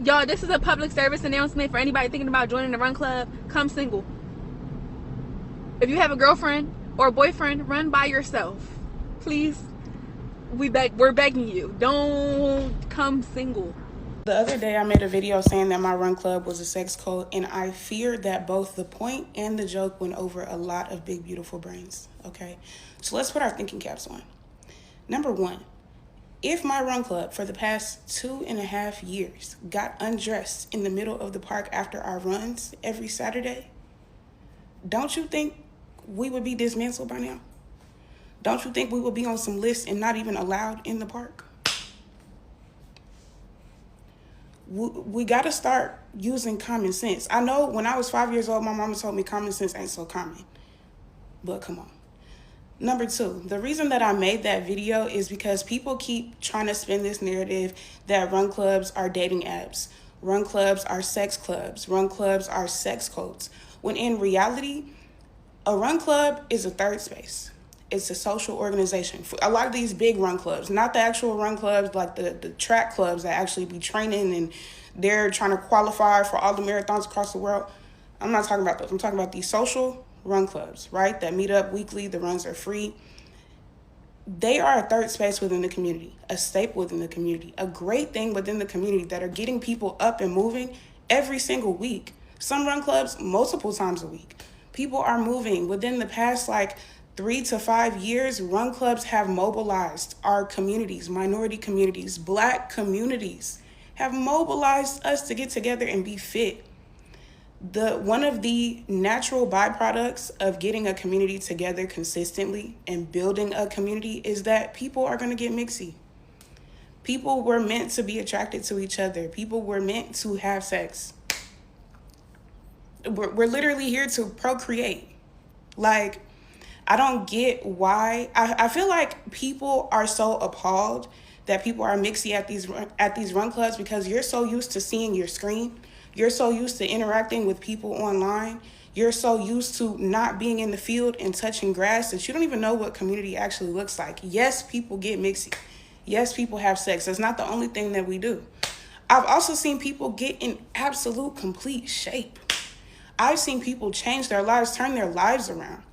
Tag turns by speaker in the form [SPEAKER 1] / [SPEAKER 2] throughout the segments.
[SPEAKER 1] Y'all, this is a public service announcement for anybody thinking about joining the run club. Come single. If you have a girlfriend or a boyfriend, run by yourself. Please, we're begging you. Don't come single.
[SPEAKER 2] The other day I made a video saying that my run club was a sex cult, and I feared that both the point and the joke went over a lot of big, beautiful brains, okay? So let's put our thinking caps on. Number one, if my run club for the past 2.5 years got undressed in the middle of the park after our runs every Saturday, don't you think we would be dismantled by now? Don't you think we would be on some lists and not even allowed in the park? We got to start using common sense. I know when I was 5 years old, my mama told me common sense ain't so common. But come on. Number two, the reason that I made that video is because people keep trying to spin this narrative that run clubs are dating apps. Run clubs are sex clubs. Run clubs are sex cults. When in reality, a run club is a third space. It's a social organization. For a lot of these big run clubs, not the actual run clubs, like the track clubs that actually be training and they're trying to qualify for all the marathons across the world. I'm not talking about those. I'm talking about these social run clubs, right? That meet up weekly. The runs are free. They are a third space within the community, a staple within the community, a great thing within the community that are getting people up and moving every single week. Some run clubs, multiple times a week. People are moving. Within the past, 3 to 5 years, run clubs have mobilized our communities, minority communities, Black communities, have mobilized us to get together and be fit. One of the natural byproducts of getting a community together consistently and building a community is that people are going to get mixy. People were meant to be attracted to each other. People were meant to have sex. We're literally here to procreate. I don't get why. I feel like people are so appalled that people are mixy at these run clubs because you're so used to seeing your screen. You're so used to interacting with people online. You're so used to not being in the field and touching grass that you don't even know what community actually looks like. Yes, people get mixy. Yes, people have sex. That's not the only thing that we do. I've also seen people get in absolute complete shape. I've seen people change their lives, turn their lives around.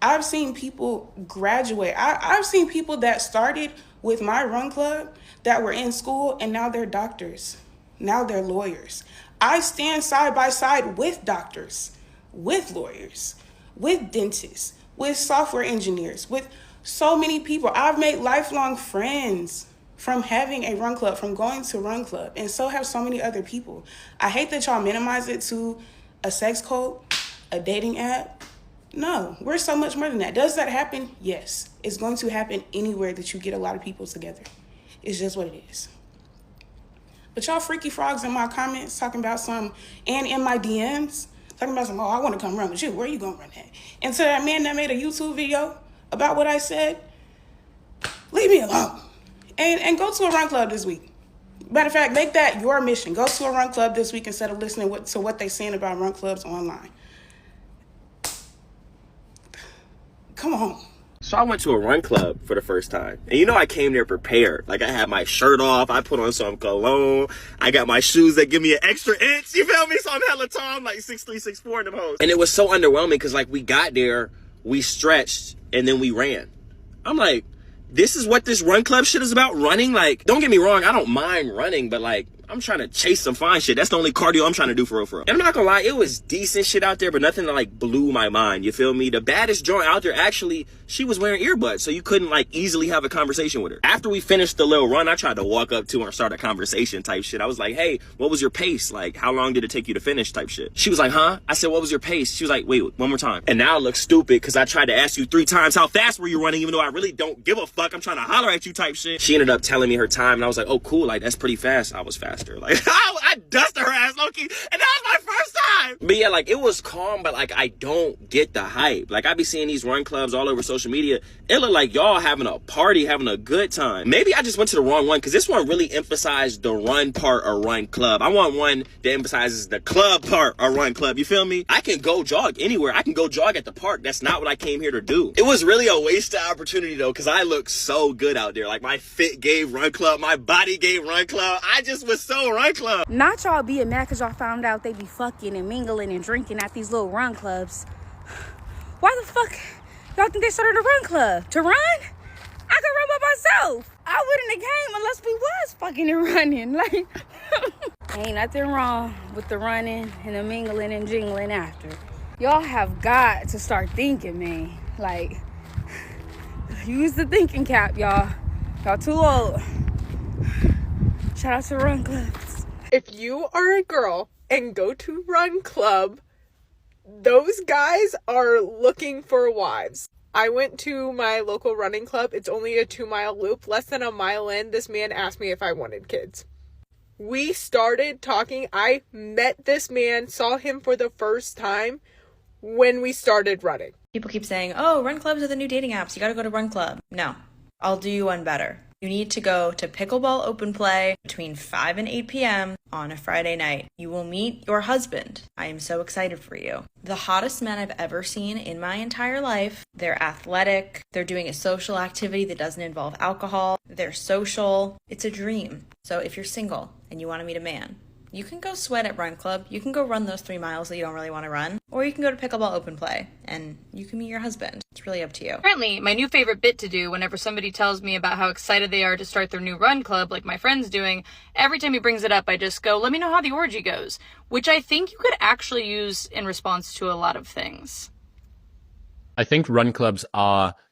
[SPEAKER 2] I've seen people graduate. I've seen people that started with my run club that were in school and now they're doctors. Now they're lawyers. I stand side by side with doctors, with lawyers, with dentists, with software engineers, with so many people. I've made lifelong friends from having a run club, from going to run club, and so have so many other people. I hate that y'all minimize it to a sex cult, a dating app. No, we're so much more than that. Does that happen? Yes. It's going to happen anywhere that you get a lot of people together. It's just what it is. But y'all freaky frogs in my comments talking about some, and in my DMs, talking about some, oh, I want to come run with you. Where you going to run at? And to that man that made a YouTube video about what I said, leave me alone. And go to a run club this week. Matter of fact, make that your mission. Go to a run club this week instead of listening to what they're saying about run clubs online. Come on.
[SPEAKER 3] So I went to a run club for the first time. And I came there prepared. I had my shirt off. I put on some cologne. I got my shoes that give me an extra inch. You feel me? So I'm hella tall. I'm 6'3", 6'4" in them hoes. And it was so underwhelming because we got there, we stretched, and then we ran. I'm like, this is what this run club shit is about? Running? Don't get me wrong. I don't mind running, but I'm trying to chase some fine shit. That's the only cardio I'm trying to do for real. And I'm not gonna lie, it was decent shit out there, but nothing that blew my mind. You feel me? The baddest joint out there, actually, she was wearing earbuds, so you couldn't easily have a conversation with her. After we finished the little run, I tried to walk up to her and start a conversation type shit. I was like, hey, what was your pace? How long did it take you to finish type shit? She was like, huh? I said, what was your pace? She was like, wait, one more time. And now it looks stupid because I tried to ask you 3 times how fast were you running, even though I really don't give a fuck. I'm trying to holler at you type shit. She ended up telling me her time, and I was like, oh, cool. That's pretty fast. I was faster. I dusted her ass, low-key, and that was my first time. time. But yeah, like, it was calm, but like, I don't get the hype. Like, I be seeing these run clubs all over social media. It look like y'all having a party, having a good time. Maybe I just went to the wrong one, because this one really emphasized the run part of run club. I want one that emphasizes the club part of run club. You feel me? I can go jog anywhere. I can go jog at the park. That's not what I came here to do. It was really a wasted opportunity though, because I look so good out there. Like, my fit gave run club, my body gave run club. I just was so run club.
[SPEAKER 4] Not y'all being mad because y'all found out they be fucking and mingling and drinking at these little run clubs. Why the fuck y'all think they started a run club? To run? I could run by myself. I wouldn't have came unless we was fucking and running. Like, ain't nothing wrong with the running and the mingling and jingling after. Y'all have got to start thinking, man. Like, use the thinking cap, y'all. Y'all too old. Shout out to run clubs.
[SPEAKER 5] If you are a girl and go to run club, those guys are looking for wives. I went to my local running club. It's only a 2-mile loop. Less than a mile in, this man asked me if I wanted kids. We started talking. I met this man, saw him for the first time when we started running.
[SPEAKER 6] People keep saying, oh, run clubs are the new dating apps. You gotta go to run club. No, I'll do you one better. You need to go to pickleball open play between 5 and 8 p.m. on a Friday night. You will meet your husband. I am so excited for you. The hottest men I've ever seen in my entire life. They're athletic. They're doing a social activity that doesn't involve alcohol. They're social. It's a dream. So if you're single and you want to meet a man, you can go sweat at run club. You can go run those 3 miles that you don't really want to run. Or you can go to pickleball open play and you can meet your husband. It's really up to you.
[SPEAKER 7] Currently, my new favorite bit to do whenever somebody tells me about how excited they are to start their new run club, like my friend's doing, every time he brings it up, I just go, let me know how the orgy goes, which I think you could actually use in response to a lot of things.
[SPEAKER 8] I think run clubs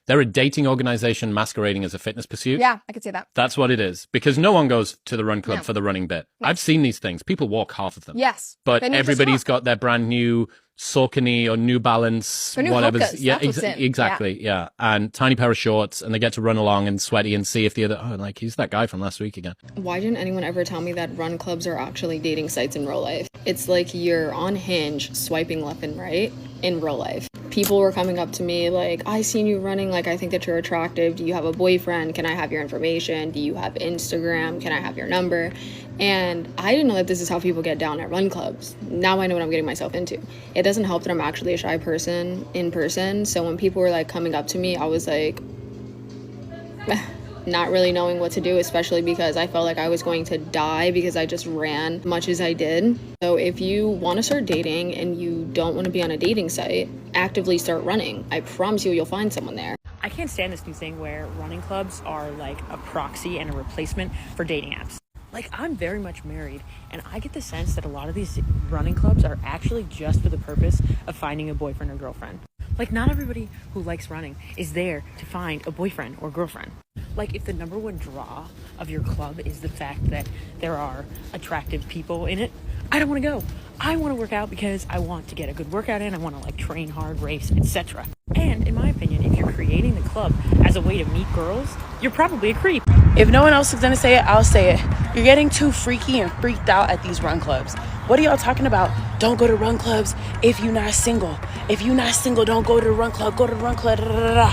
[SPEAKER 8] they're a dating organization masquerading as a fitness pursuit.
[SPEAKER 1] Yeah, I could say that.
[SPEAKER 8] That's what it is. Because no one goes to the run club for the running bit. I've seen these things. People walk half of them.
[SPEAKER 1] Yes.
[SPEAKER 8] But everybody's got their brand new Saucony or New Balance, whatever. Yeah, exactly. Yeah. And tiny pair of shorts, and they get to run along and sweaty and see if the other, like, he's that guy from last week again.
[SPEAKER 9] Why didn't anyone ever tell me that run clubs are actually dating sites in real life? It's like you're on Hinge swiping left and right in real life. People were coming up to me like, I seen you running, like, I think that you're attractive. Do you have a boyfriend? Can I have your information? Do you have Instagram? Can I have your number? And I didn't know that this is how people get down at run clubs. Now I know what I'm getting myself into. It doesn't help that I'm actually a shy person in person. So when people were like coming up to me, I was like, not really knowing what to do, especially because I felt like I was going to die because I just ran much as I did. So if you want to start dating and you don't want to be on a dating site, actively start running. I promise you'll find someone there.
[SPEAKER 10] I can't stand this new thing where running clubs are like a proxy and a replacement for dating apps. Like, I'm very much married, and I get the sense that a lot of these running clubs are actually just for the purpose of finding a boyfriend or girlfriend. Like, not everybody who likes running is there to find a boyfriend or girlfriend. Like, if the number one draw of your club is the fact that there are attractive people in it, I don't want to go. I want to work out because I want to get a good workout in. I want to, like, train hard, race, etc. And in my opinion, if you're creating the club as a way to meet girls, you're probably a creep.
[SPEAKER 4] If no one else is gonna say it, I'll say it. You're getting too freaky and freaked out at these run clubs. What are y'all talking about? Don't go to run clubs if you're not single. If you're not single, don't go to the run club. Go to the run club. Da, da, da, da.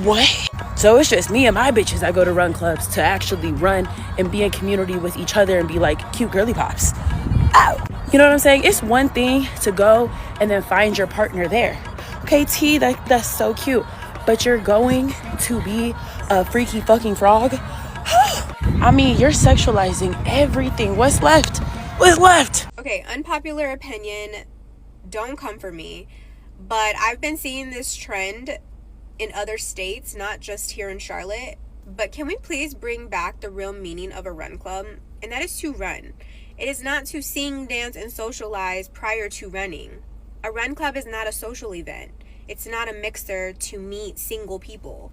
[SPEAKER 4] What? So it's just me and my bitches that go to run clubs to actually run and be in community with each other and be like cute girly pops. Ow. You know what I'm saying? It's one thing to go and then find your partner there. Okay, T, that's so cute. But you're going to be a freaky fucking frog? I mean, you're sexualizing everything. What's left? What's left?
[SPEAKER 11] Okay, unpopular opinion, don't come for me, but I've been seeing this trend in other states, not just here in Charlotte. But can we please bring back the real meaning of a run club? And that is to run. It is not to sing, dance, and socialize prior to running. A run club is not a social event. It's not a mixer to meet single people.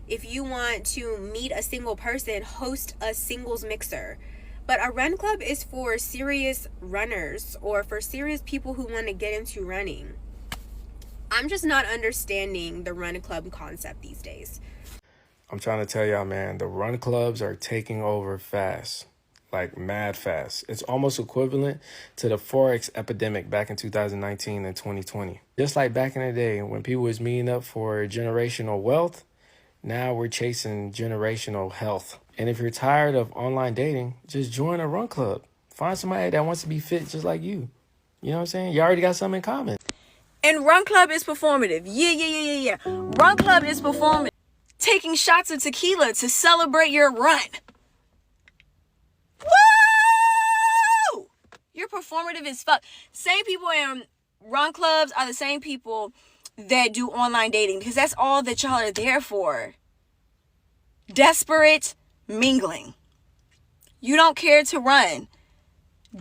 [SPEAKER 11] If you want to meet a single person, host a singles mixer. But a run club is for serious runners or for serious people who want to get into running. I'm just not understanding the run club concept these days.
[SPEAKER 12] I'm trying to tell y'all, man, the run clubs are taking over fast. like mad fast. It's almost equivalent to the Forex epidemic back in 2019 and 2020. Just like back in the day when people was meeting up for generational wealth, now we're chasing generational health. And if you're tired of online dating, just join a run club. Find somebody that wants to be fit just like you. You know what I'm saying? You already got something in common.
[SPEAKER 4] And run club is performative. Yeah. Run club is performative. Taking shots of tequila to celebrate your run. Woo! You're performative as fuck. Same people in run clubs are the same people that do online dating, because that's all that y'all are there for. Desperate mingling. You don't care to run.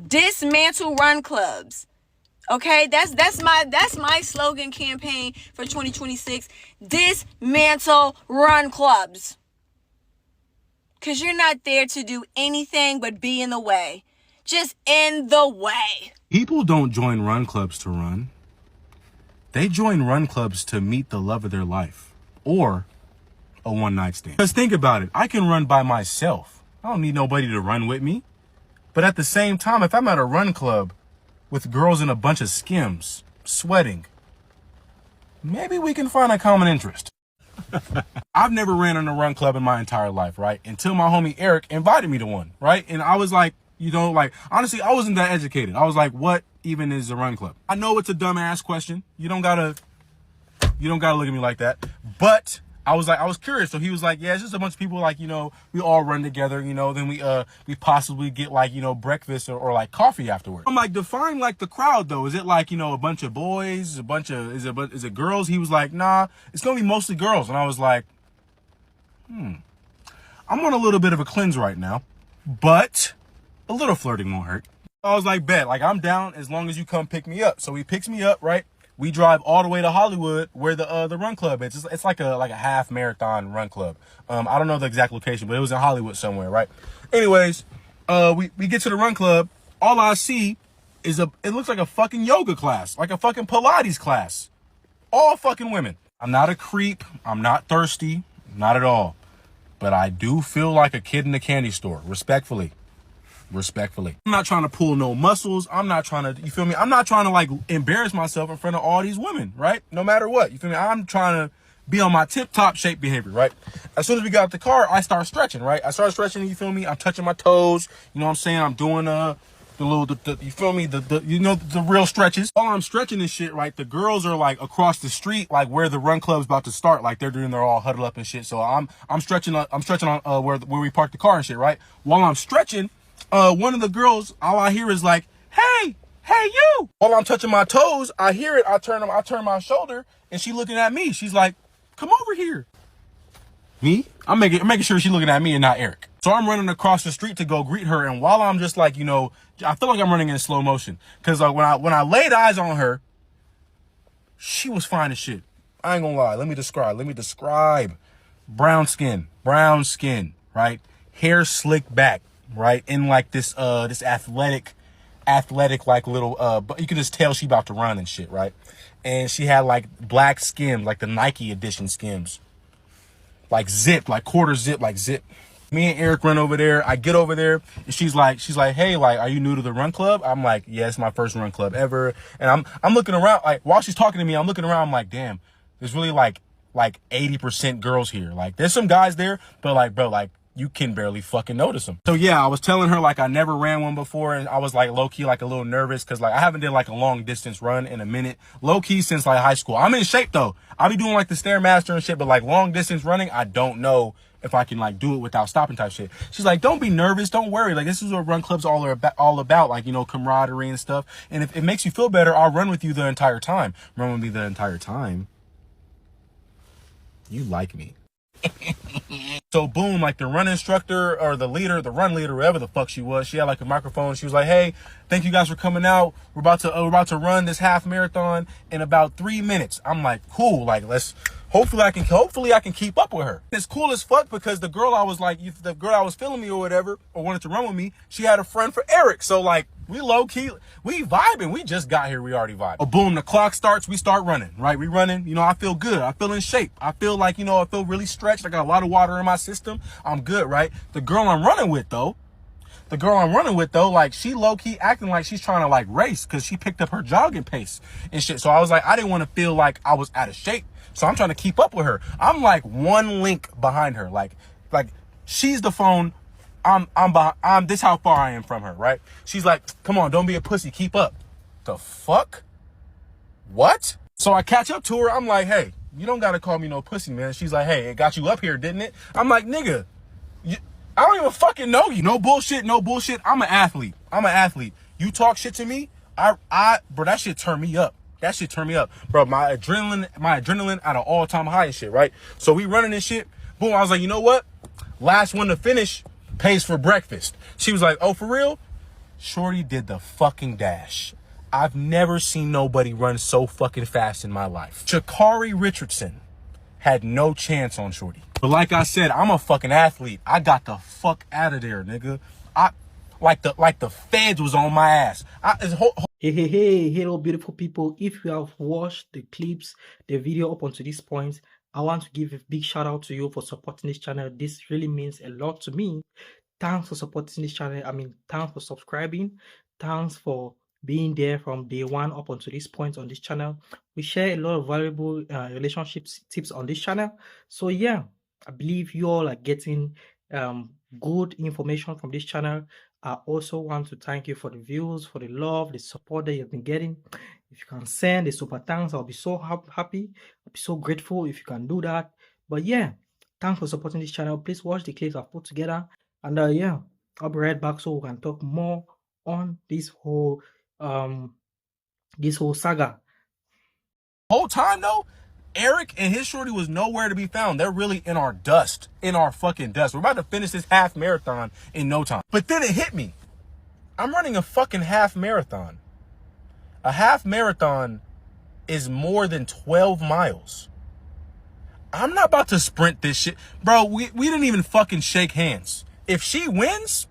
[SPEAKER 4] Dismantle run clubs. Okay, that's my slogan campaign for 2026. Dismantle run clubs. Cause you're not there to do anything but be in the way. Just in the way.
[SPEAKER 13] People don't join run clubs to run. They join run clubs to meet the love of their life. Or a one-night stand. Because think about it. I can run by myself. I don't need nobody to run with me. But at the same time, if I'm at a run club with girls in a bunch of skims, sweating, maybe we can find a common interest. I've never ran in a run club in my entire life, right? Until my homie Eric invited me to one, right? And I was like, honestly, I wasn't that educated. I was like, what even is a run club? I know it's a dumbass question. You don't gotta look at me like that. But I was curious. So he was like, yeah, it's just a bunch of people, like, we all run together, then we possibly get like, breakfast or like coffee afterwards. I'm like, define like the crowd though. Is it like, a bunch of boys, is it girls? He was like, nah, it's going to be mostly girls. And I was like, I'm on a little bit of a cleanse right now, but a little flirting won't hurt. I was like, bet, like I'm down as long as you come pick me up. So he picks me up, right? We drive all the way to Hollywood where the run club is. It's like a half marathon run club. I don't know the exact location, but it was in Hollywood somewhere, right? Anyways, we get to the run club. All I see is it looks like a fucking yoga class, like a fucking Pilates class. All fucking women. I'm not a creep. I'm not thirsty. Not at all. But I do feel like a kid in a candy store, respectfully. I'm not trying to pull no muscles. I'm not trying to, you feel me? I'm not trying to like embarrass myself in front of all these women, right? No matter what, you feel me? I'm trying to be on my tip-top shape behavior, right? As soon as we got out the car, I start stretching, right? You feel me? I'm touching my toes. You know what I'm saying? I'm doing the you feel me? The real stretches. While I'm stretching this shit, right? The girls are like across the street, like where the run club's about to start. Like they're all huddled up and shit. So I'm stretching on where we parked the car and shit, right? While I'm stretching, one of the girls, all I hear is like, hey, you. While I'm touching my toes, I hear it. I turn my shoulder and she looking at me. She's like, come over here. Me? I'm making sure she's looking at me and not Eric. So I'm running across the street to go greet her. And while I'm just like, I feel like I'm running in slow motion. Cause when I laid eyes on her, she was fine as shit. I ain't gonna lie. Let me describe. Brown skin, right? Hair slicked back. Right, in like this athletic like little but you can just tell she about to run and shit, right? And she had like black skims, like the Nike edition skims, like zip, like quarter zip, like zip. Me and Eric run over there. I get over there and she's like, hey, like, are you new to the run club? I'm like, yeah, it's my first run club ever. And I'm looking around, like while she's talking to me, I'm looking around, I'm like, damn, there's really like 80% girls here. Like there's some guys there, but like, bro, like you can barely fucking notice them. So yeah, I was telling her like I never ran one before, and I was like low key like a little nervous because like I haven't did like a long distance run in a minute. Low key since like high school. I'm in shape though. I'll be doing like the Stairmaster and shit, but like long distance running, I don't know if I can like do it without stopping type shit. She's like, don't be nervous, don't worry. Like this is what run clubs all about, like, camaraderie and stuff. And if it makes you feel better, I'll run with you the entire time. Run with me the entire time. You like me. So boom, like the run instructor or the leader, the run leader, whoever the fuck she was, she had like a microphone. She was like, hey, thank you guys for coming out. We're about to run this half marathon in about 3 minutes. I'm like, cool. Like, hopefully I can keep up with her. It's cool as fuck because the girl I was feeling me or whatever, or wanted to run with me, she had a friend for Eric. So like, we low key, we vibing. We just got here. We already vibing. Oh, boom, the clock starts. We start running, right? We running. I feel good. I feel in shape. I feel like, I feel really stretched. I got a lot of water in my system. I'm good, right? The girl I'm running with though, The girl I'm running with, though, like, she low-key acting like she's trying to, like, race because she picked up her jogging pace and shit. So I was like, I didn't want to feel like I was out of shape. So I'm trying to keep up with her. I'm, like, one link behind her. Like she's the phone. This how far I am from her, right? She's like, come on, don't be a pussy. Keep up. The fuck? What? So I catch up to her. I'm like, hey, you don't got to call me no pussy, man. She's like, hey, it got you up here, didn't it? I'm like, nigga. I don't even fucking know you. No bullshit, no bullshit. I'm an athlete. You talk shit to me, bro, that shit turn me up. Bro, my adrenaline at an all-time high and shit, right? So we running this shit. Boom, I was like, you know what? Last one to finish pays for breakfast. She was like, oh, for real? Shorty did the fucking dash. I've never seen nobody run so fucking fast in my life. Sha'Carri Richardson had no chance on Shorty. But like I said, I'm a fucking athlete. I got the fuck out of there, nigga. Like the feds was on my ass.
[SPEAKER 14] Hey, hello beautiful people. If you have watched the clips, the video up until this point, I want to give a big shout out to you for supporting this channel. This really means a lot to me. Thanks for supporting this channel. Thanks for subscribing. Thanks for being there from day one up until this point on this channel. We share a lot of valuable relationships tips on this channel. So yeah, I believe you all are getting good information from this channel. I also want to thank you for the views, for the love, the support that you've been getting. If you can send a super thanks, I'll be so happy. I'll be so grateful if you can do that. But yeah, thanks for supporting this channel. Please watch the clips I've put together. And yeah, I'll be right back so we can talk more on this whole saga.
[SPEAKER 13] Whole time though, Eric and his shorty was nowhere to be found. They're really in our fucking dust. We're about to finish this half marathon in no time. But then it hit me. I'm running a fucking half marathon. A half marathon is more than 12 miles. I'm not about to sprint this shit. Bro, we didn't even fucking shake hands. If she wins,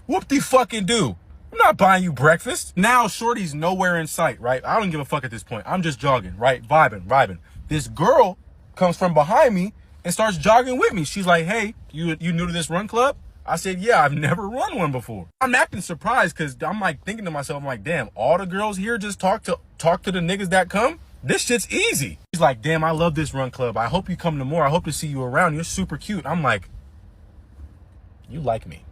[SPEAKER 13] whoop-de-fucking-do. I'm not buying you breakfast. Now Shorty's nowhere in sight, right? I don't give a fuck at this point. I'm just jogging, right? Vibing. This girl comes from behind me and starts jogging with me. She's like, hey, you new to this run club? I said, yeah, I've never run one before. I'm acting surprised because I'm like thinking to myself, I'm like, damn, all the girls here just talk to the niggas that come? This shit's easy. She's like, damn, I love this run club. I hope you come to more. I hope to see you around. You're super cute. I'm like, you like me.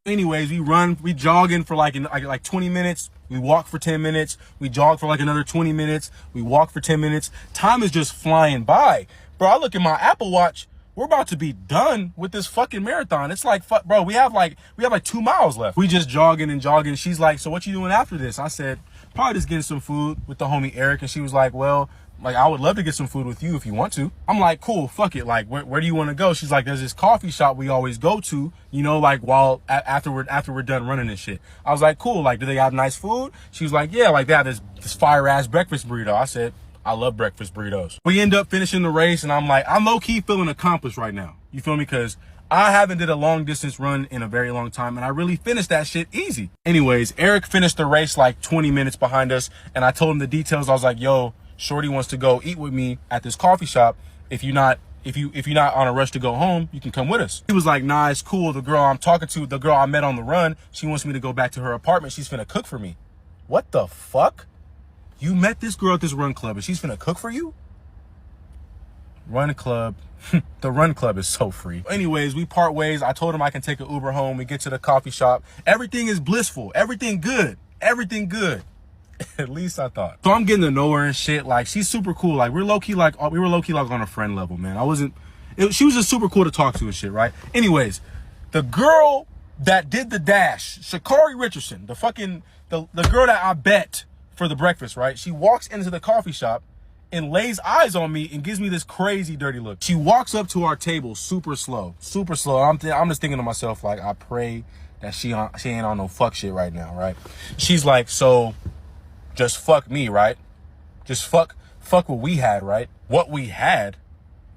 [SPEAKER 13] Anyways, we jogging for like 20 minutes. We walk for 10 minutes. We jog for like another 20 minutes. We walk for 10 minutes. Time is just flying by. Bro, I look at my Apple Watch. We're about to be done with this fucking marathon. It's like, fuck, bro, we have like 2 miles left. We just jogging and jogging. She's like, so what you doing after this? I said, probably just getting some food with the homie Eric. And she was like, well, like, I would love to get some food with you if you want to. I'm like, cool, fuck it. Like, where do you want to go? She's like, there's this coffee shop we always go to, you know, like after we're done running this shit. I was like, cool. Like, do they have nice food? She was like, yeah, like that. This fire ass breakfast burrito. I said, I love breakfast burritos. We end up finishing the race and I'm like, I'm low key feeling accomplished right now. You feel me? Cause I haven't did a long distance run in a very long time and I really finished that shit easy. Anyways, Eric finished the race like 20 minutes behind us and I told him the details. I was like, yo, Shorty wants to go eat with me at this coffee shop. If you're not on a rush to go home, you can come with us. He was like, nah, it's cool. The girl I'm talking to, the girl I met on the run, she wants me to go back to her apartment. She's finna cook for me. What the fuck? You met this girl at this run club and she's finna cook for you? Run club. The run club is so free. Anyways, we part ways. I told him I can take an Uber home. We get to the coffee shop. Everything is blissful. Everything good. At least I thought. So I'm getting to know her and shit. Like, she's super cool. Like, we were low key like on a friend level, man. She was just super cool to talk to and shit, right? Anyways, the girl that did the dash, Sha'Carri Richardson, the girl that I bet for the breakfast, right? She walks into the coffee shop and lays eyes on me and gives me this crazy dirty look. She walks up to our table super slow. I'm just thinking to myself, like, I pray that she ain't on no fuck shit right now, right? She's like, so just fuck me, right? Just fuck what we had, right? What we had?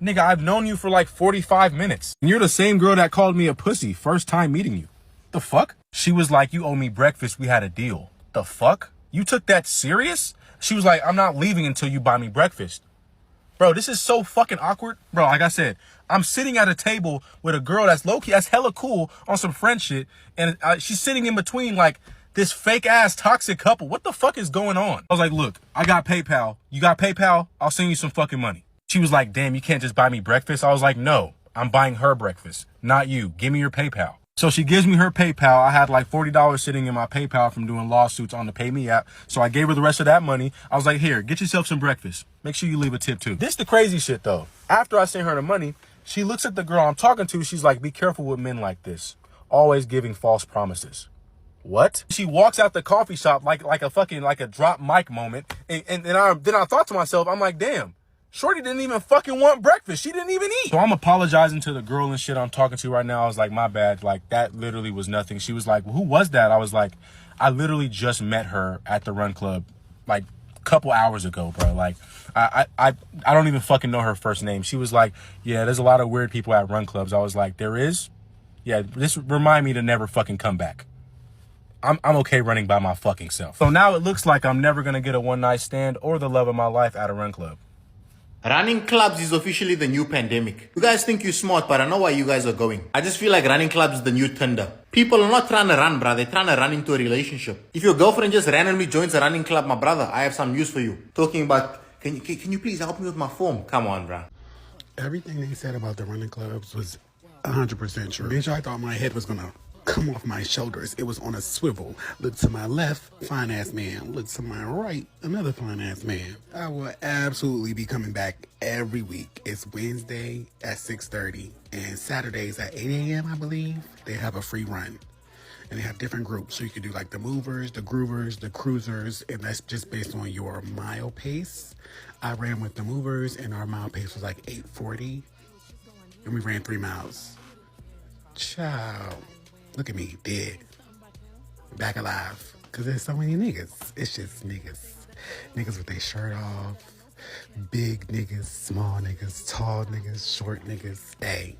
[SPEAKER 13] Nigga, I've known you for like 45 minutes. And you're the same girl that called me a pussy first time meeting you. The fuck? She was like, you owe me breakfast. We had a deal. The fuck? You took that serious? She was like, I'm not leaving until you buy me breakfast. Bro, this is so fucking awkward. Bro, like I said, I'm sitting at a table with a girl that's low-key, that's hella cool on some friend shit. And she's sitting in between like this fake ass toxic couple. What the fuck is going on? I was like, look, I got PayPal. You got PayPal? I'll send you some fucking money. She was like, damn, you can't just buy me breakfast. I was like, no, I'm buying her breakfast, not you. Give me your PayPal. So she gives me her PayPal. I had like $40 sitting in my PayPal from doing lawsuits on the Pay Me app. So I gave her the rest of that money. I was like, here, get yourself some breakfast. Make sure you leave a tip too. This the crazy shit though. After I sent her the money, she looks at the girl I'm talking to. She's like, be careful with men like this. Always giving false promises. What? She walks out the coffee shop like a fucking, like a drop mic moment. And then I thought to myself, I'm like, damn. Shorty didn't even fucking want breakfast. She didn't even eat. So I'm apologizing to the girl and shit I'm talking to right now. I was like, my bad. Like, that literally was nothing. She was like, well, who was that? I was like, I literally just met her at the run club like a couple hours ago, bro. Like, I don't even fucking know her first name. She was like, yeah, there's a lot of weird people at run clubs. I was like, there is? Yeah, this remind me to never fucking come back. I'm okay running by my fucking self. So now it looks like I'm never gonna get a one-night stand or the love of my life at a run club.
[SPEAKER 15] Running clubs is officially the new pandemic. You guys think you're smart, but I know where you guys are going. I just feel like running clubs is the new Tinder. People are not trying to run, bro. They're trying to run into a relationship. If your girlfriend just randomly joins a running club, my brother, I have some news for you. Talking about, can you please help me with my form? Come on, bro.
[SPEAKER 16] Everything they said about the running clubs was 100% true. Bitch, I thought my head was gonna come off my shoulders. It was on a swivel. Look to my left, fine ass man. Look to my right, another fine ass man. I will absolutely be coming back every week. It's Wednesday at 6:30 and Saturdays at 8 a.m. I believe. They have a free run. And they have different groups. So you can do like the movers, the groovers, the cruisers, and that's just based on your mile pace. I ran with the movers and our mile pace was like 8:40. And we ran 3 miles. Ciao. Look at me, dead. Back alive. Because there's so many niggas. It's just niggas. Niggas with their shirt off. Big niggas, small niggas, tall niggas, short niggas. Hey.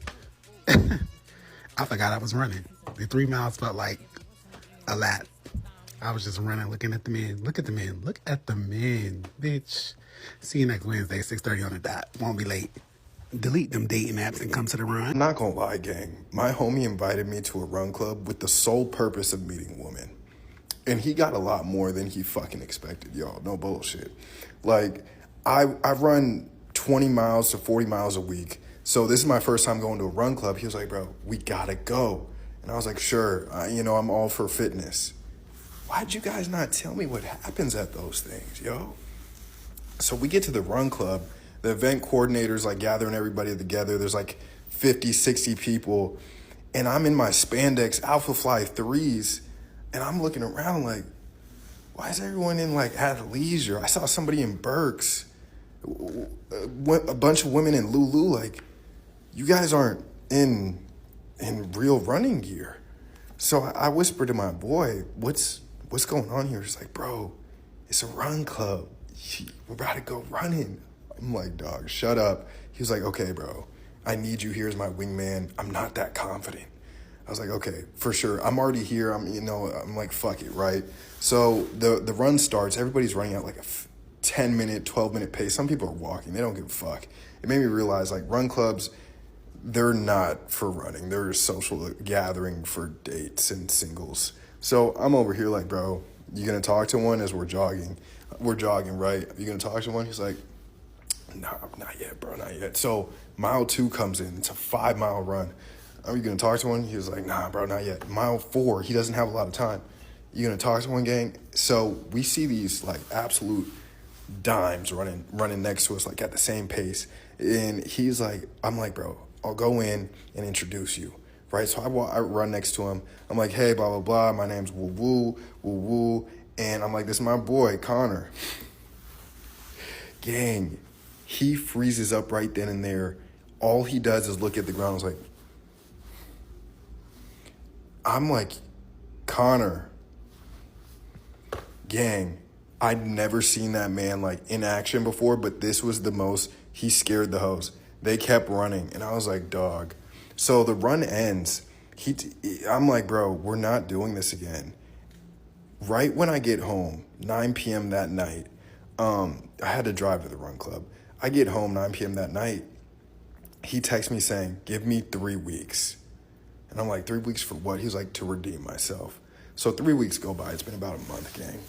[SPEAKER 16] I forgot I was running. The 3 miles felt like a lap. I was just running, looking at the men. Look at the men. Look at the men, bitch. See you next Wednesday, 6:30 on the dot. Won't be late. Delete them dating apps and come to the run.
[SPEAKER 17] I'm not gonna lie, gang. My homie invited me to a run club with the sole purpose of meeting women. And he got a lot more than he fucking expected, y'all. No bullshit. Like, I run 20 miles to 40 miles a week. So this is my first time going to a run club. He was like, bro, we gotta go. And I was like, sure, I'm all for fitness. Why'd you guys not tell me what happens at those things, yo? So we get to the run club. The event coordinator's like gathering everybody together. There's like 50, 60 people. And I'm in my spandex Alpha Fly 3s. And I'm looking around like, why is everyone in like athleisure? I saw somebody in Birks. A bunch of women in Lulu. Like, you guys aren't in real running gear. So I whispered to my boy, what's going on here? He's like, bro, it's a run club. We're about to go running. I'm like, dog, shut up. He was like, okay, bro, I need you here as my wingman. I'm not that confident. I was like, okay, for sure. I'm already here. I'm like, fuck it, right? So the run starts. Everybody's running at like a 10-minute, 12-minute pace. Some people are walking. They don't give a fuck. It made me realize, like, run clubs, they're not for running. They're a social gathering for dates and singles. So I'm over here like, bro, you going to talk to one as we're jogging? We're jogging, right? You going to talk to one? He's like, no, not yet, bro, not yet. So mile 2 comes in. It's a 5-mile run. Are you going to talk to one? He was like, nah, bro, not yet. Mile 4, he doesn't have a lot of time. You going to talk to one, gang? So we see these, like, absolute dimes running next to us, like, at the same pace. And he's like, I'm like, bro, I'll go in and introduce you, right? So I run next to him. I'm like, hey, blah, blah, blah. My name's Woo Woo, Woo Woo. And I'm like, this is my boy, Connor. Gang, he freezes up right then and there. All he does is look at the ground. I'm like, Connor, gang, I'd never seen that man like in action before, but this was the most, he scared the hoes. They kept running, and I was like, dog. So the run ends. I'm like, bro, we're not doing this again. Right when I get home, 9 p.m. that night, I had to drive to the run club. I get home 9 p.m. that night. He texts me saying, give me 3 weeks. And I'm like, 3 weeks for what? He was like, to redeem myself. So 3 weeks go by. It's been about a month, gang.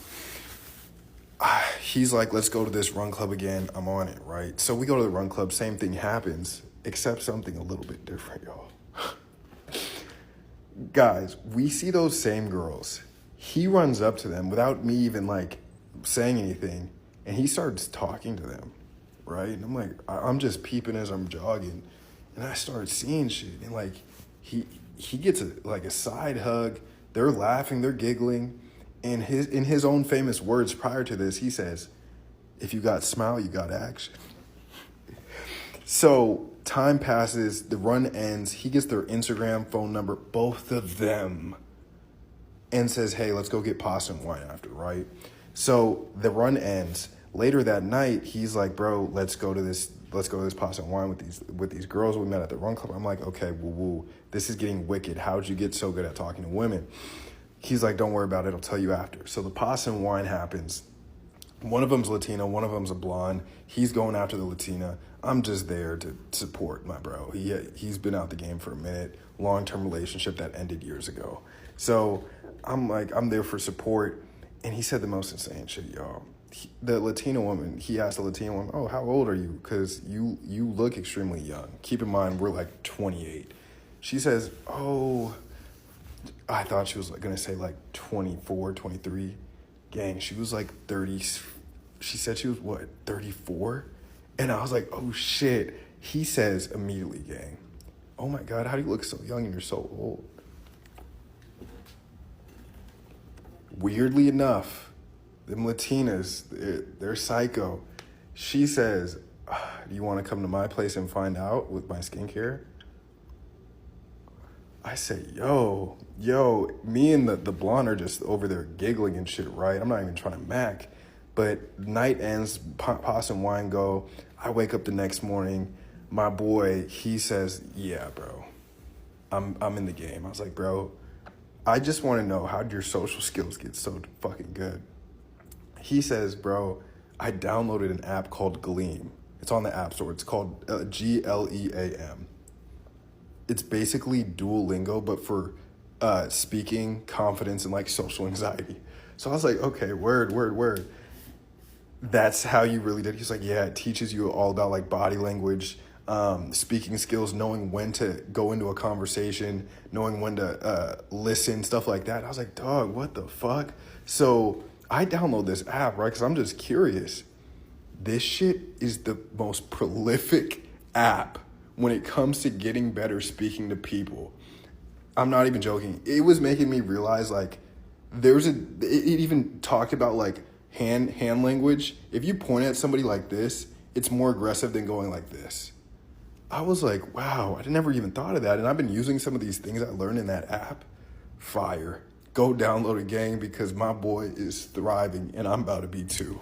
[SPEAKER 17] He's like, let's go to this run club again. I'm on it, right? So we go to the run club. Same thing happens, except something a little bit different, y'all. Guys, we see those same girls. He runs up to them without me even like saying anything, and he starts talking to them, right? And I'm like, I'm just peeping as I'm jogging, and I start seeing shit, and like he gets a side hug. They're laughing, they're giggling, and in his own famous words prior to this, he says, "If you got smile, you got action." So time passes, the run ends. He gets their Instagram, phone number, both of them, and says, hey, let's go get pasta and wine after, right? So the run ends. Later that night, he's like, bro, let's go to this pasta and wine with these girls we met at the run club. I'm like, okay, woo, this is getting wicked. How'd you get so good at talking to women? He's like, don't worry about it, I'll tell you after. So the pasta and wine happens. One of them's Latino, one of them's a blonde. He's going after the Latina. I'm just there to support my bro. He's been out the game for a minute. Long-term relationship that ended years ago. So I'm there for support. And he said the most insane shit, y'all. The Latina woman, he asked the Latina woman, oh, how old are you? Because you look extremely young. Keep in mind, we're like 28. She says, oh, I thought she was going to say like 24, 23. Gang, she was like 30. She said she was, 34? And I was like, oh, shit. He says immediately, gang, oh, my God, how do you look so young and you're so old? Weirdly enough, them Latinas, they're psycho. She says, do you want to come to my place and find out with my skincare? I say, yo, me and the blonde are just over there giggling and shit, right? I'm not even trying to mac. But night ends, pasta and wine go. I wake up the next morning. My boy, he says, yeah, bro, I'm in the game. I was like, bro, I just want to know, how did your social skills get so fucking good? He says, bro, I downloaded an app called Gleam. It's on the App Store. It's called Gleam. It's basically Duolingo, but for speaking, confidence, and like social anxiety. So I was like, okay, word. That's how you really did it. He's like, yeah, it teaches you all about like body language, speaking skills, knowing when to go into a conversation, knowing when to listen, stuff like that. I was like, dog, what the fuck? So I download this app, right? Because I'm just curious. This shit is the most prolific app when it comes to getting better speaking to people. I'm not even joking. It was making me realize, like, it even talked about like hand language. If you point at somebody like this, it's more aggressive than going like this. I was like, wow, I never even thought of that. And I've been using some of these things I learned in that app. Fire. Go download it, gang, because my boy is thriving and I'm about to be too.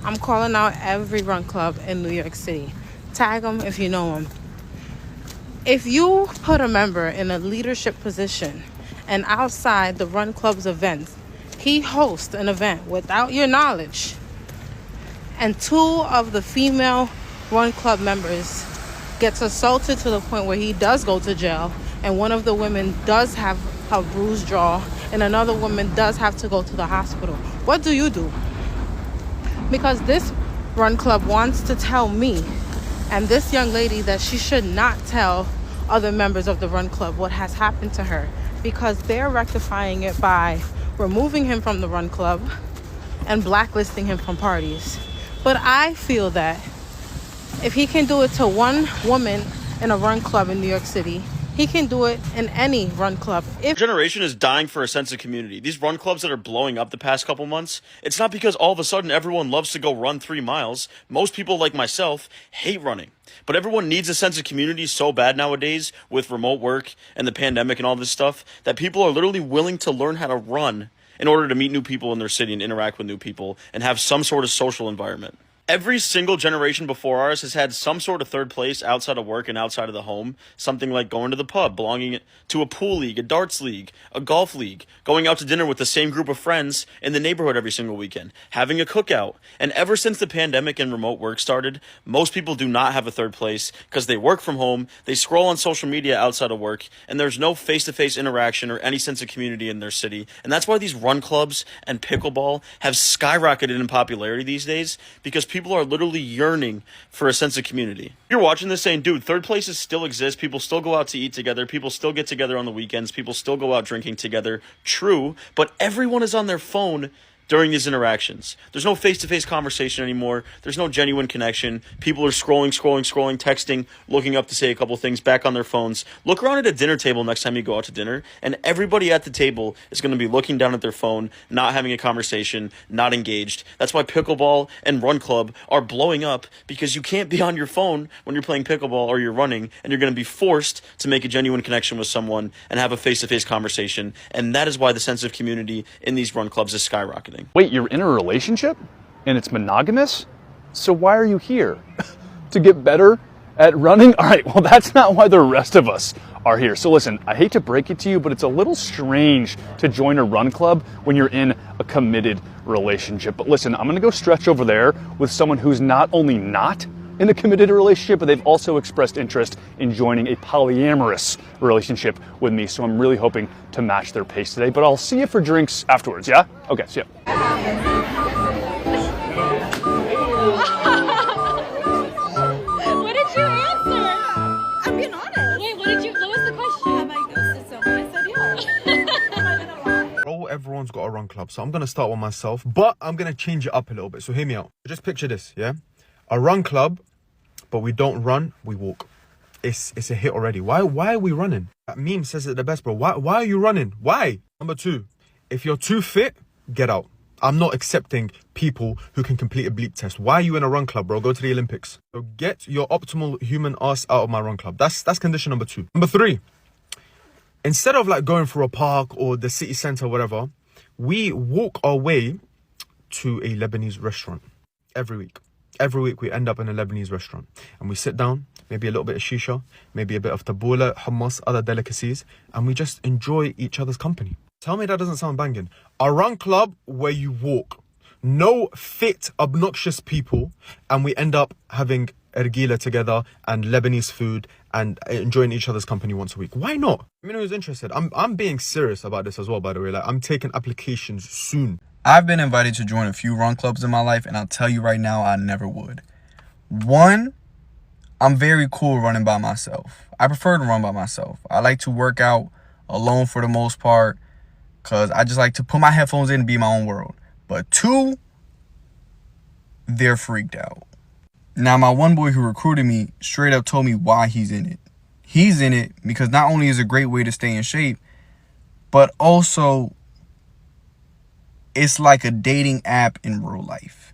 [SPEAKER 4] I'm calling out every run club in New York City. Tag them if you know them. If you put a member in a leadership position and outside the run club's events, he hosts an event without your knowledge, and 2 of the female run club members gets assaulted to the point where he does go to jail, and one of the women does have a bruised jaw, and another woman does have to go to the hospital, what do you do? Because this run club wants to tell me and this young lady that she should not tell other members of the run club what has happened to her, because they're rectifying it by removing him from the run club and blacklisting him from parties. But I feel that if he can do it to one woman in a run club in New York City, he can do it in any run club.
[SPEAKER 18] Our generation is dying for a sense of community. These run clubs that are blowing up the past couple months, it's not because all of a sudden everyone loves to go run 3 miles. Most people, like myself, hate running. But everyone needs a sense of community so bad nowadays with remote work and the pandemic and all this stuff that people are literally willing to learn how to run in order to meet new people in their city and interact with new people and have some sort of social environment. Every single generation before ours has had some sort of third place outside of work and outside of the home. Something like going to the pub, belonging to a pool league, a darts league, a golf league, going out to dinner with the same group of friends in the neighborhood every single weekend, having a cookout. And ever since the pandemic and remote work started, most people do not have a third place because they work from home, they scroll on social media outside of work, and there's no face-to-face interaction or any sense of community in their city. And that's why these run clubs and pickleball have skyrocketed in popularity these days, because people are literally yearning for a sense of community. You're watching this saying, dude, third places still exist. People still go out to eat together. People still get together on the weekends. People still go out drinking together. True, but everyone is on their phone during these interactions. There's no face-to-face conversation anymore. There's no genuine connection. People are scrolling, texting, looking up to say a couple things back on their phones. Look around at a dinner table next time you go out to dinner, and everybody at the table is going to be looking down at their phone, not having a conversation, not engaged. That's why pickleball and run club are blowing up, because you can't be on your phone when you're playing pickleball or you're running, and you're going to be forced to make a genuine connection with someone and have a face-to-face conversation. And that is why the sense of community in these run clubs is skyrocketing.
[SPEAKER 19] Wait, you're in a relationship? And it's monogamous? So why are you here? To get better at running? All right, well, that's not why the rest of us are here. So listen, I hate to break it to you, but it's a little strange to join a run club when you're in a committed relationship. But listen, I'm gonna go stretch over there with someone who's not only not in a committed relationship, but they've also expressed interest in joining a polyamorous relationship with me. So I'm really hoping to match their pace today, but I'll see you for drinks afterwards, yeah? Okay, see ya.
[SPEAKER 20] What did you answer? I'm being honest. Wait, what was the question? Have I ghosted someone? I said
[SPEAKER 13] Bro, everyone's got a run club, so I'm gonna start one myself, but I'm gonna change it up a little bit. So hear me out. Just picture this, yeah? A run club, but we don't run, we walk. It's a hit already. Why are we running? That meme says it the best, bro. Why are you running? Why? Number 2, if you're too fit, get out. I'm not accepting people who can complete a bleep test. Why are you in a run club, bro? Go to the Olympics. So get your optimal human ass out of my run club. That's condition number 2. Number 3, instead of like going for a park or the city center, whatever, we walk our way to a Lebanese restaurant every week. Every week we end up in a Lebanese restaurant and we sit down, maybe a little bit of shisha, maybe a bit of tabbouleh, hummus, other delicacies, and we just enjoy each other's company. Tell me that doesn't sound banging. A run club where you walk. No fit, obnoxious people, and we end up having ergila together and Lebanese food and enjoying each other's company once a week. Why not? I mean, who's interested? I'm being serious about this as well, by the way. Like, I'm taking applications soon.
[SPEAKER 21] I've been invited to join a few run clubs in my life, and I'll tell you right now, I never would. One, I'm very cool running by myself. I prefer to run by myself. I like to work out alone for the most part, because I just like to put my headphones in and be my own world. But 2, they're freaked out. Now, my one boy who recruited me straight up told me why he's in it. He's in it because not only is it a great way to stay in shape, but also it's like a dating app in real life.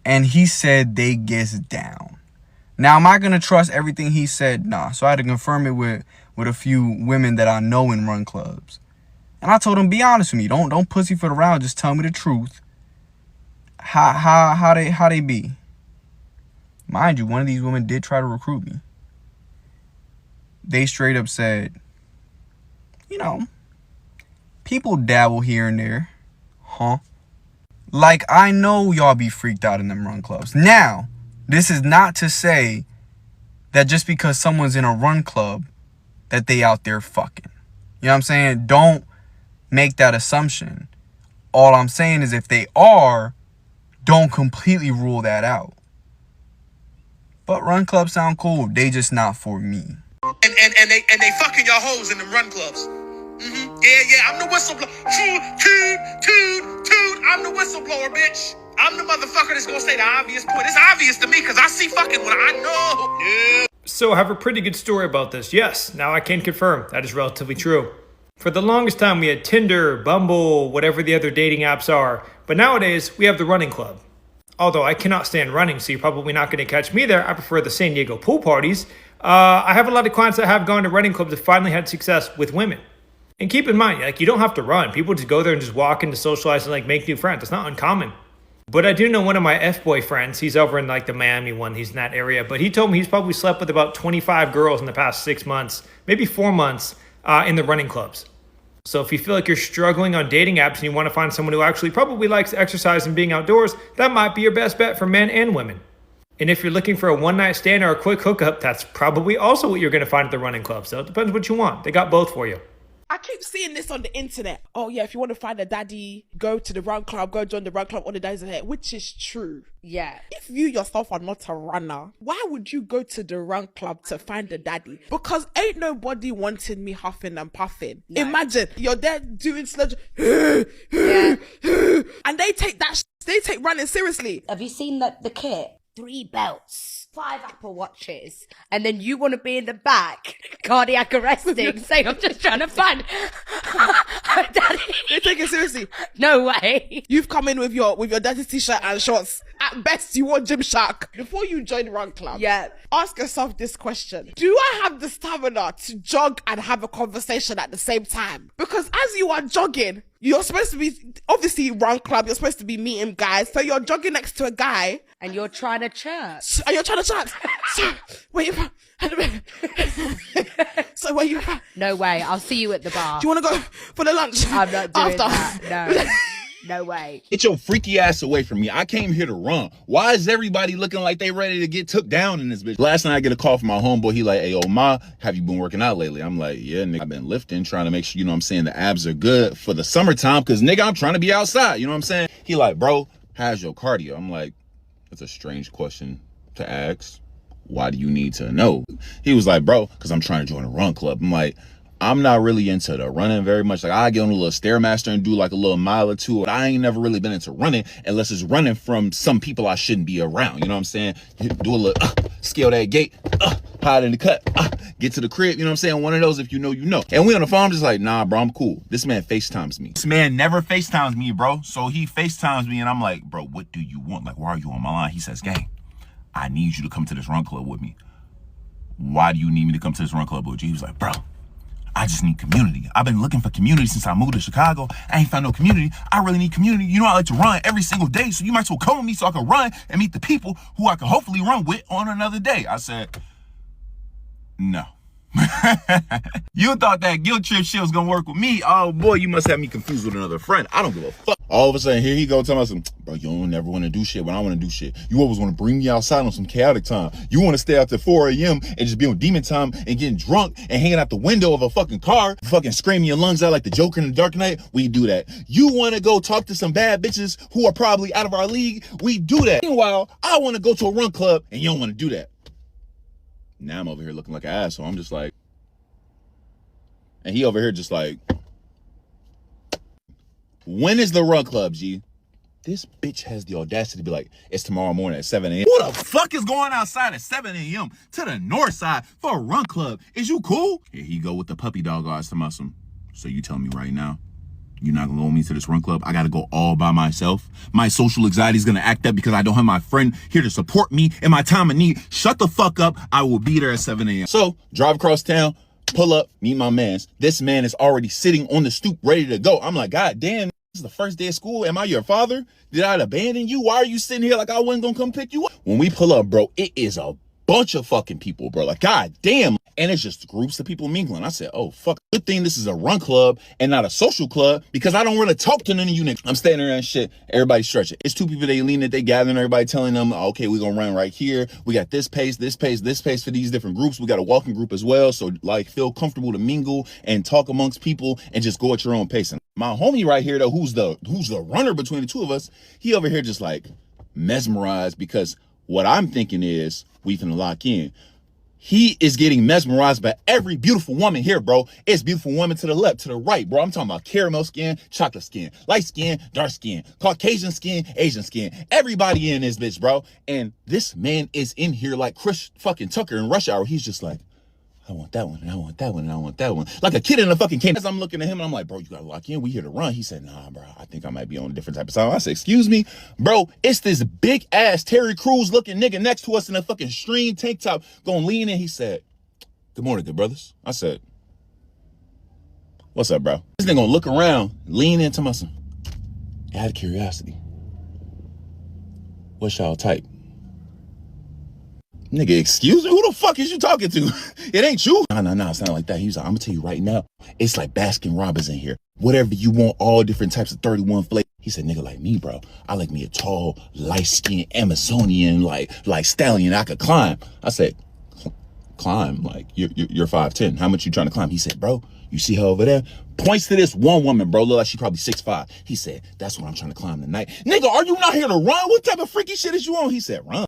[SPEAKER 21] And he said they gets down. Now, am I going to trust everything he said? Nah. So I had to confirm it with a few women that I know in run clubs. And I told him, be honest with me. Don't pussyfoot around. Just tell me the truth. How they be? Mind you, one of these women did try to recruit me. They straight up said, you know, people dabble here and there. Huh? Like, I know y'all be freaked out in them run clubs. Now, this is not to say that just because someone's in a run club that they out there fucking. You know what I'm saying? Don't make that assumption. All I'm saying is if they are, don't completely rule that out. But run clubs sound cool. They just not for me.
[SPEAKER 22] And they fucking y'all hoes in them run clubs. Yeah, I'm the whistleblower. Toot, I'm the whistleblower, bitch. I'm the motherfucker that's gonna say the obvious point. It's obvious to me because I see fucking what I know. Yeah.
[SPEAKER 23] So I have a pretty good story about this. Yes, now I can confirm that is relatively true. For the longest time we had Tinder, Bumble, whatever the other dating apps are. But nowadays we have the running club. Although I cannot stand running, so you're probably not going to catch me there. I prefer the San Diego pool parties. I have a lot of clients that have gone to running clubs that finally had success with women. And keep in mind, like, you don't have to run. People just go there and just walk in to socialize and like make new friends. It's not uncommon. But I do know one of my F-boyfriends, he's over in like the Miami one, he's in that area, but he told me he's probably slept with about 25 girls in the past 6 months, maybe 4 months, in the running clubs. So if you feel like you're struggling on dating apps and you want to find someone who actually probably likes exercise and being outdoors, that might be your best bet for men and women. And if you're looking for a one-night stand or a quick hookup, that's probably also what you're going to find at the running club. So it depends what you want. They got both for you.
[SPEAKER 4] I keep seeing this on the internet. Oh yeah, if you want to find a daddy, go to the run club, go join the run club on the daddy's head, which is true. Yeah. If you yourself are not a runner, why would you go to the run club to find a daddy? Because ain't nobody wanting me huffing and puffing. No. Imagine you're there doing sludge, and they take running seriously.
[SPEAKER 2] Have you seen the kit? 3 belts, 5 Apple Watches, and then you want to be in the back, cardiac arresting, saying, I'm just trying to find daddy.
[SPEAKER 4] They take it seriously.
[SPEAKER 2] No way.
[SPEAKER 4] You've come in with your daddy's t-shirt and shorts. At best, you want Gymshark. Before you join Run Club, ask yourself this question. Do I have the stamina to jog and have a conversation at the same time? Because as you are jogging, you're supposed to be, obviously Run Club, you're supposed to be meeting guys. So you're jogging next to a guy.
[SPEAKER 2] And you're trying to chat.
[SPEAKER 4] And you're trying to chat. So, wait, so where you?
[SPEAKER 2] No way. I'll see you at the bar.
[SPEAKER 4] Do you want to go for the lunch?
[SPEAKER 2] I'm not doing
[SPEAKER 4] after?
[SPEAKER 2] That. No. No way.
[SPEAKER 3] Get your freaky ass away from me. I came here to run. Why is everybody looking like they ready to get took down in this bitch? Last night I get a call from my homeboy. He like, hey, yo, Ma, have you been working out lately? I'm like, yeah, nigga, I've been lifting, trying to make sure, you know what I'm saying, the abs are good for the summertime. Cause nigga, I'm trying to be outside. You know what I'm saying? He like, bro, how's your cardio? I'm like, that's a strange question to ask. Why do you need to know? He was like, bro, cause I'm trying to join a run club. I'm like, I'm not really into the running very much. Like I get on a little Stairmaster and do like a little mile or two. But I ain't never really been into running unless it's running from some people I shouldn't be around. You know what I'm saying? You do a little scale that gate, hide in the cut, get to the crib. You know what I'm saying? One of those, if you know, you know. And we on the phone, I'm just like, nah, bro, I'm cool. This man FaceTimes me. This man never FaceTimes me, bro. So he FaceTimes me and I'm like, bro, what do you want? Like, why are you on my line? He says, gang, I need you to come to this run club with me. Why do you need me to come to this run club with you? He was like, bro, I just need community. I've been looking for community since I moved to Chicago. I ain't found no community. I really need community. You know I like to run every single day, so you might as well come with me so I can run and meet the people who I can hopefully run with on another day. I said, no. You thought that guilt trip shit was gonna work with me. Oh boy, you must have me confused with another friend. I don't give a fuck. All of a sudden, here he go telling us, bro, you don't never want to do shit when I want to do shit. You always want to bring me outside on some chaotic time. You want to stay out till 4 a.m. and just be on demon time and getting drunk and hanging out the window of a fucking car, fucking screaming your lungs out like the Joker in the Dark Knight. We do that. You want to go talk to some bad bitches who are probably out of our league. We do that. Meanwhile, I want to go to a run club and you don't want to do that. Now I'm over here looking like an asshole. I'm just like, and he over here just like, when is the run club, G? This bitch has the audacity to be like, it's tomorrow morning at 7 a.m. Who the fuck is going outside at 7 a.m. to the north side for a run club? Is you cool? Here he go with the puppy dog eyes to muscle. So you tell me right now, you're not gonna go with me to this run club? I gotta go all by myself. My social anxiety is gonna act up because I don't have my friend here to support me in my time of need. Shut the fuck up. I will be there at 7 a.m. So drive across town, pull up, meet my mans. This man is already sitting on the stoop ready to go. I'm like, God damn, this is the first day of school. Am I your father? Did I abandon you? Why are you sitting here like I wasn't gonna come pick you up? When we pull up, bro, it is a bunch of fucking people, bro. Like, God damn. And it's just groups of people mingling. I said, oh, fuck. Good thing this is a run club and not a social club because I don't really talk to none of you niggas. I'm standing around shit. Everybody stretching. It's 2 people they lean that they gathering. Everybody telling them, okay, we're going to run right here. We got this pace, this pace, this pace for these different groups. We got a walking group as well. So like feel comfortable to mingle and talk amongst people and just go at your own pace. And my homie right here though, who's the runner between the two of us, he over here just like mesmerized because what I'm thinking is we finna lock in. He is getting mesmerized by every beautiful woman here, bro. It's beautiful women to the left, to the right, bro. I'm talking about caramel skin, chocolate skin, light skin, dark skin, Caucasian skin, Asian skin. Everybody in this bitch, bro. And this man is in here like Chris fucking Tucker in Rush Hour. He's just like, I want that one, and I want that one, and I want that one. Like a kid in a fucking candy. As I'm looking at him, and I'm like, bro, you gotta lock in. We here to run. He said, nah, bro, I think I might be on a different type of sound. I said, excuse me, bro, it's this big ass Terry Crews looking nigga next to us in a fucking string tank top gonna lean in. He said, good morning, good brothers. I said, what's up, bro? This nigga gonna look around, lean into my son. Out of curiosity, What's y'all type? Nigga, excuse me? Who the fuck is you talking to? It ain't you. Nah, it's not like that. He was like, I'm gonna tell you right now, it's like Baskin Robbins in here. Whatever you want, all different types of 31 flavors. He said, nigga, like me, bro. I like me a tall, light-skinned Amazonian, like stallion I could climb. I said, climb? Like, you're 5'10". How much you trying to climb? He said, bro, you see her over there? Points to this one woman, bro. Look like she probably 6'5". He said, that's what I'm trying to climb tonight. Nigga, are you not here to run? What type of freaky shit is you on? He said, run.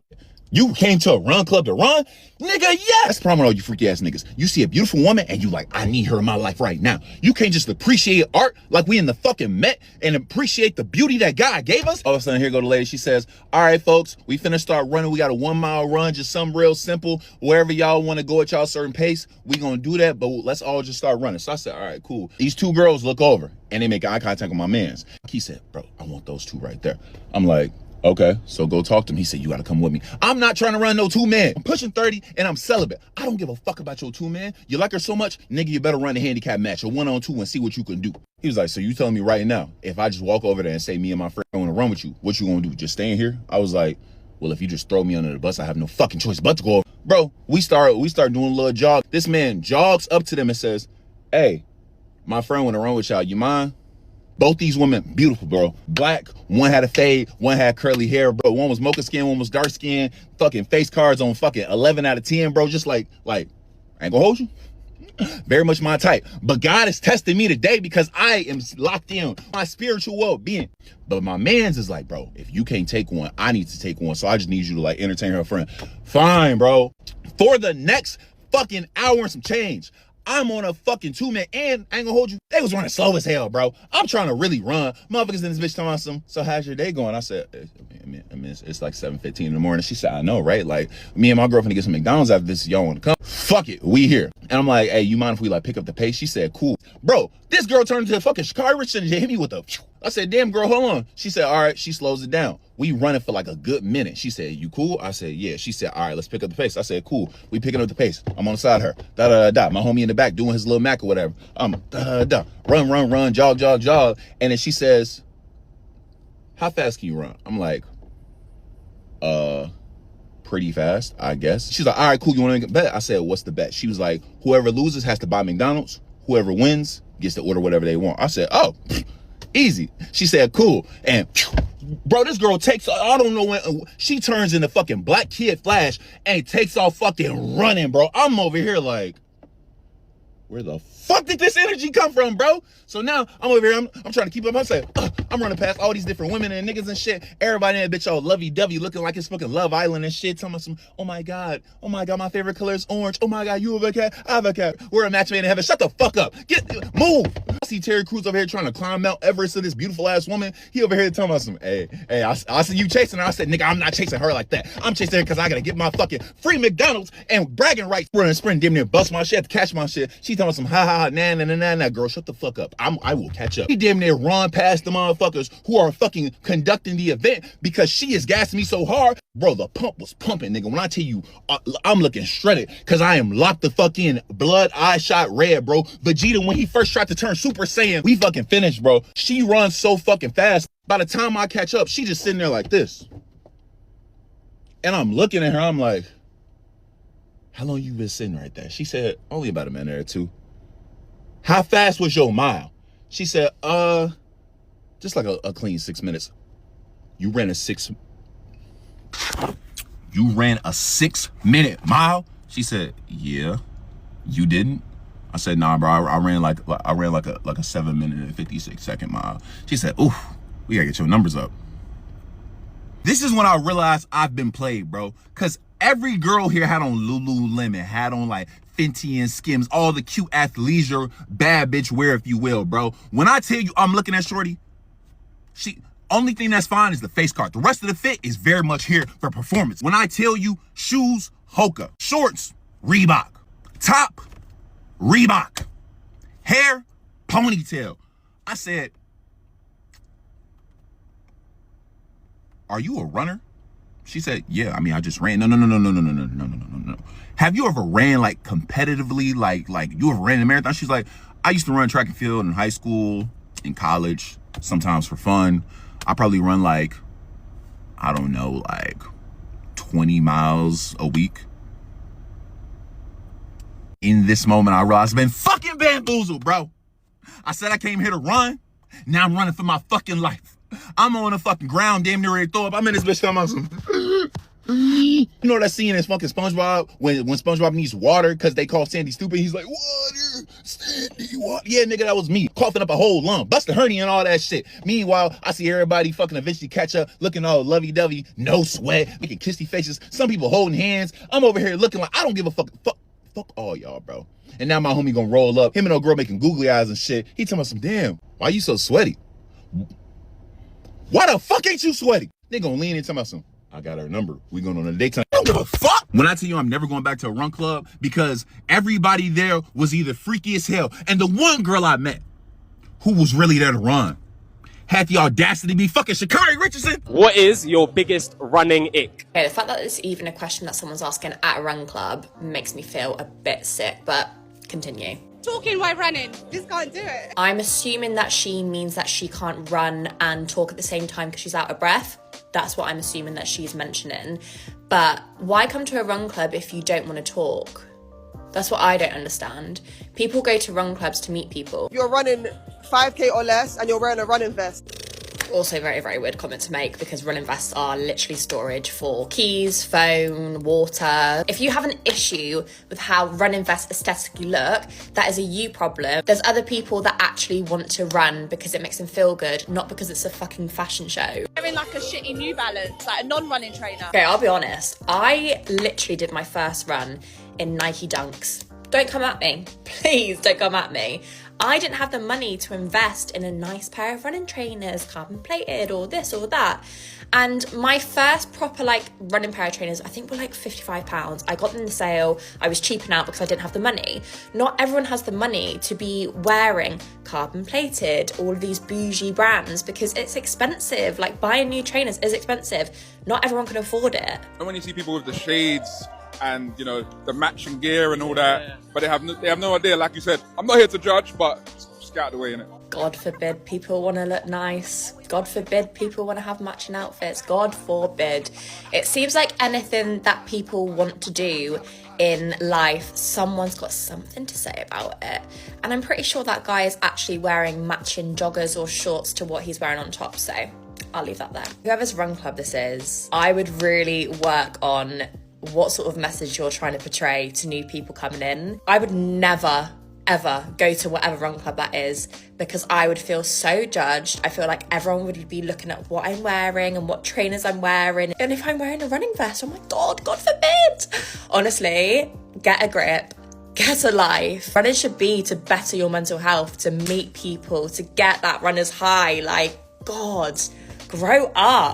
[SPEAKER 3] You came to a run club to run? Nigga, yes! That's the problem with all you freaky ass niggas. You see a beautiful woman and you like, I need her in my life right now. You can't just appreciate art like we in the fucking Met and appreciate the beauty that God gave us. All of a sudden, here go the lady. She says, all right, folks, we finna start running. We got a 1 mile run, just something real simple. Wherever y'all want to go at y'all certain pace, we gonna do that, but let's all just start running. So I said, all right, cool. These two girls look over and they make eye contact with my mans. He said, bro, I want those two right there. I'm like, okay, so go talk to him. He said, you gotta come with me. I'm not trying to run no 2-man. I'm pushing 30 and I'm celibate. I don't give a fuck about your 2-man. You like her so much, nigga, you better run a handicap match, a 1-on-2 and see what you can do. He was like, so you telling me right now, if I just walk over there and say me and my friend want to run with you, what you gonna do? Just stay in here? I was like, well, if you just throw me under the bus, I have no fucking choice but to go over. Bro, we start doing a little jog. This man jogs up to them and says, hey, my friend want to run with y'all, you mind? Both these women, beautiful, bro. Black, one had a fade, one had curly hair, bro. One was mocha skin, one was dark skin. Fucking face cards on fucking 11 out of 10, bro. Just like, I ain't gonna hold you. Very much my type. But God is testing me today because I am locked in my spiritual well-being. But my man's is like, bro, if you can't take one, I need to take one. So I just need you to like entertain her friend. Fine, bro. For the next fucking hour and some change, I'm on a fucking 2-man and I ain't gonna hold you. They was running slow as hell, bro. I'm trying to really run. Motherfuckers in this bitch talking some, so how's your day going? I said, I mean, it's like 7:15 in the morning. She said, I know, right? Like, me and my girlfriend to get some McDonald's after this. Y'all want to come? Fuck it, we here. And I'm like, hey, you mind if we like pick up the pace? She said, cool. Bro, this girl turned into a fucking Shikari Richardson and hit me with a, I said, damn girl, hold on. She said, all right, she slows it down. We running for like a good minute. She said, you cool? I said, yeah. She said, all right, let's pick up the pace. I said, cool. We picking up the pace. I'm on the side of her. Da-da-da-da. My homie in the back doing his little Mac or whatever. Da-da-da. Run, jog. And then she says, how fast can you run? I'm like, pretty fast, I guess. She's like, all right, cool. You want to make a bet? I said, what's the bet? She was like, whoever loses has to buy McDonald's. Whoever wins gets to order whatever they want. I said, oh, easy. She said, cool. And bro, this girl takes, I don't know when, she turns into fucking Black Kid Flash and takes off fucking running, bro. I'm over here like, where the fuck did this energy come from, bro? So now I'm over here, I'm trying to keep up. I say, I'm running past all these different women and niggas and shit. Everybody in that bitch all lovey-dovey looking like it's fucking Love Island and shit. Talking about some, oh my God, my favorite color is orange. Oh my God, you have a cat, I have a cat. We're a match made in heaven. Shut the fuck up. Move. I see Terry Crews over here trying to climb Mount Everest to this beautiful ass woman. He over here talking about some, hey, I see you chasing her. I said, nigga, I'm not chasing her like that. I'm chasing her because I gotta get my fucking free McDonald's and bragging rights. Running sprint, damn near bust my shit, to catch my shit. She talking about some nah, girl, shut the fuck up. I will catch up. He damn near run past the motherfuckers who are fucking conducting the event because she is gassing me so hard. Bro, the pump was pumping, nigga. When I tell you, I'm looking shredded because I am locked the fuck in. Blood, eye shot red, bro. Vegeta, when he first tried to turn Super Saiyan, we fucking finished, bro. She runs so fucking fast. By the time I catch up, she just sitting there like this. And I'm looking at her, I'm like, how long you been sitting right there? She said, only about a minute or two. How fast was your mile? She said, just like a clean 6 minutes. You ran a 6-minute mile? She said, yeah. You didn't? I said, nah, bro. I ran like a 7-minute and 56-second mile. She said, oof, we gotta get your numbers up. This is when I realized I've been played, bro. Cause every girl here had on Lululemon, had on like Fenty and Skims, all the cute athleisure, bad bitch wear, if you will, bro. When I tell you I'm looking at shorty, only thing that's fine is the face card. The rest of the fit is very much here for performance. When I tell you shoes, Hoka, shorts, Reebok, top, Reebok, hair, ponytail. I said, are you a runner? She said, yeah, I mean, I just ran. No. Have you ever ran like competitively, like you ever ran a marathon? She's like, I used to run track and field in high school, in college, sometimes for fun. I probably run like, I don't know, like 20 miles a week. In this moment, I realized I've been fucking bamboozled, bro. I said I came here to run. Now I'm running for my fucking life. I'm on the fucking ground, damn near ready to throw up. I'm in this bitch talking about some... You know that scene in fucking SpongeBob when SpongeBob needs water because they call Sandy stupid? He's like, water, Sandy, water. Yeah, nigga, that was me. Coughing up a whole lung, busting hernia and all that shit. Meanwhile, I see everybody fucking eventually catch up, looking all lovey-dovey, no sweat, making kissy faces. Some people holding hands. I'm over here looking like I don't give a fuck. Fuck all y'all, bro. And now my homie gonna roll up. Him and old girl making googly eyes and shit. He talking about some, damn, why you so sweaty? Why the fuck ain't you sweaty? They gonna lean in talking about some, I got her number. We going on a date tonight. I don't give a fuck. When I tell you I'm never going back to a run club because everybody there was either freaky as hell. And the one girl I met who was really there to run had the audacity to be fucking Sha'Carri Richardson.
[SPEAKER 5] What is your biggest running ick?
[SPEAKER 6] Okay, the fact that it's even a question that someone's asking at a run club makes me feel a bit sick, but continue.
[SPEAKER 20] Talking while running, just can't do it.
[SPEAKER 6] I'm assuming that she means that she can't run and talk at the same time because she's out of breath. That's what I'm assuming that she's mentioning. But why come to a run club if you don't want to talk? That's what I don't understand. People go to run clubs to meet people.
[SPEAKER 7] You're running 5K or less and you're wearing a running vest.
[SPEAKER 6] Also very, very weird comment to make because running vests are literally storage for keys, phone, water. If you have an issue with how running vests aesthetically look, that is a you problem. There's other people that actually want to run because it makes them feel good, not because it's a fucking fashion show.
[SPEAKER 20] Wearing like a shitty New Balance, like a non-running trainer.
[SPEAKER 6] Okay, I'll be honest. I literally did my first run in Nike Dunks. Don't come at me. Please don't come at me. I didn't have the money to invest in a nice pair of running trainers, carbon plated or this or that. And my first proper running pair of trainers, I think were like £55. I got them in the sale. I was cheaping out because I didn't have the money. Not everyone has the money to be wearing carbon plated, all of these bougie brands because it's expensive. Like buying new trainers is expensive. Not everyone can afford it.
[SPEAKER 24] And when you see people with the shades and the matching gear and all that, but they have no idea. Like you said, I'm not here to judge, but just get out of the way, innit?
[SPEAKER 6] God forbid people want to look nice. God forbid people want to have matching outfits. God forbid. It seems like anything that people want to do in life, someone's got something to say about it. And I'm pretty sure that guy is actually wearing matching joggers or shorts to what he's wearing on top, so I'll leave that there. Whoever's run club this is, I would really work on what sort of message you're trying to portray to new people coming in. I would never, ever go to whatever run club that is because I would feel so judged. I feel like everyone would be looking at what I'm wearing and what trainers I'm wearing. And if I'm wearing a running vest, oh my God, God forbid. Honestly, get a grip. Get a life. Running should be to better your mental health, to meet people, to get that runner's high. Like, God, grow up.